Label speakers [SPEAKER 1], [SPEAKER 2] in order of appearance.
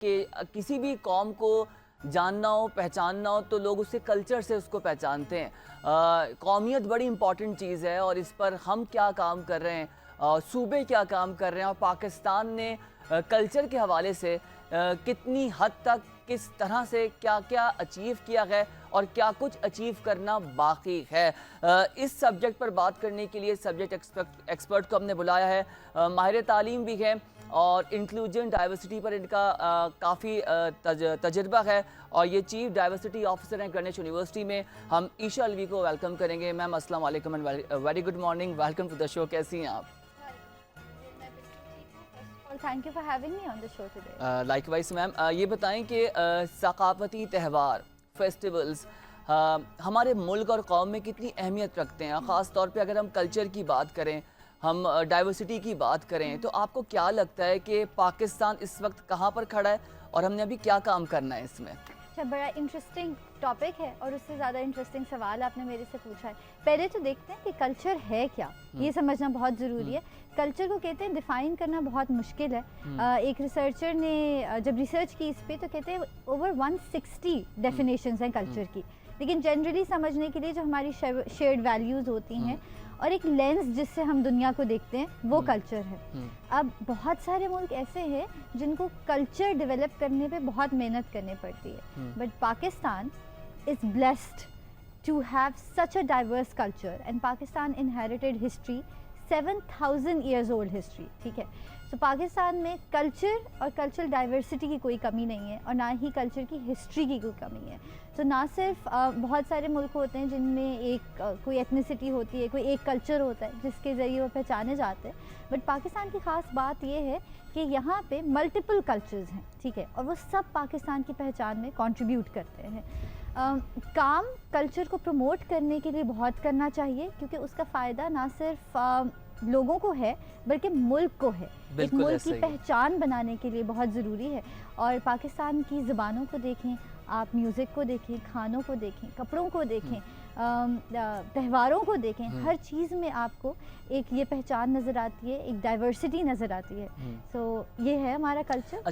[SPEAKER 1] کہ کسی بھی قوم کو جاننا ہو پہچاننا ہو تو لوگ اسے کلچر سے اس کو پہچانتے ہیں۔ قومیت بڑی امپورٹنٹ چیز ہے اور اس پر ہم کیا کام کر رہے ہیں، صوبے کیا کام کر رہے ہیں، اور پاکستان نے کلچر کے حوالے سے کتنی حد تک کس طرح سے کیا کیا اچیو کیا ہے اور کیا کچھ اچیو کرنا باقی ہے، اس سبجیکٹ پر بات کرنے کے لیے سبجیکٹ ایکسپرٹ کو ہم نے بلایا ہے۔ ماہر تعلیم بھی ہے اور انکلوژن ڈائیورسٹی پر ان کا کافی تجربہ ہے، اور یہ چیف ڈائیورسٹی آفیسر ہیں گرینوچ یونیورسٹی میں۔ ہم عیشا الوی کو ویلکم کریں گے۔ میم السلام علیکم and very good morning, welcome to the show, کیسی ہیں آپ؟
[SPEAKER 2] Thank you for having me on the show today.
[SPEAKER 1] Likewise ma'am, یہ بتائیں کہ ثقافتی تہوار فیسٹیولز ہمارے ملک اور قوم میں کتنی اہمیت رکھتے ہیں، خاص طور پہ اگر ہم کلچر کی بات کریں، ہم ڈائیورسٹی کی بات کریں، تو آپ کو کیا لگتا ہے کہ پاکستان اس وقت کہاں پر کھڑا ہے اور ہم نے ابھی کیا کام کرنا ہے اس میں؟
[SPEAKER 2] بڑا انٹرسٹنگ ٹاپک ہے اور اس سے زیادہ انٹرسٹنگ سوال آپ نے میرے سے پوچھا ہے۔ پہلے تو دیکھتے ہیں کہ کلچر ہے کیا، یہ سمجھنا بہت ضروری ہے۔ کلچر کو کہتے ہیں ڈیفائن کرنا بہت مشکل ہے۔ ایک ریسرچر نے جب ریسرچ کی اس پہ تو کہتے ہیں اوور 160 ڈیفینیشنز ہیں کلچر کی، لیکن جنرلی سمجھنے کے لیے جو ہماری شیئرڈ ویلیوز ہوتی ہیں اور ایک لینس جس سے ہم دنیا کو دیکھتے ہیں وہ کلچر ہے۔ اب بہت سارے ملک ایسے ہیں جن کو کلچر ڈیولپ کرنے پہ بہت محنت کرنی پڑتی ہے، but Pakistan is blessed to have such a diverse culture, and Pakistan inherited history 7000 years old history, ٹھیک ہے۔ سو پاکستان میں کلچر اور کلچرل ڈائیورسٹی کی کوئی کمی نہیں ہے اور نہ ہی کلچر کی ہسٹری کی کوئی کمی ہے۔ تو نہ صرف بہت سارے ملک ہوتے ہیں جن میں ایک کوئی ایتھنیسٹی ہوتی ہے، کوئی ایک کلچر ہوتا ہے جس کے ذریعے وہ پہچانے جاتے ہیں، بٹ پاکستان کی خاص بات یہ ہے کہ یہاں پہ ملٹیپل کلچرز ہیں، ٹھیک ہے، اور وہ سب پاکستان کی پہچان میں کنٹریبیوٹ کرتے ہیں۔ کام کلچر کو پروموٹ کرنے کے لیے بہت کرنا چاہیے، کیونکہ اس کا فائدہ نہ صرف لوگوں کو ہے بلکہ ملک کو ہے، ایک ملک کی پہچان بنانے کے لیے بہت ضروری ہے۔ اور پاکستان کی زبانوں کو دیکھیں، آپ میوزک کو دیکھیں، کھانوں کو دیکھیں، کپڑوں کو دیکھیں، تہواروں کو دیکھیں، ہر چیز میں آپ کو ایک یہ پہچان نظر آتی ہے، ایک ڈائیورسٹی نظر آتی ہے۔ سو یہ ہے ہمارا کلچر۔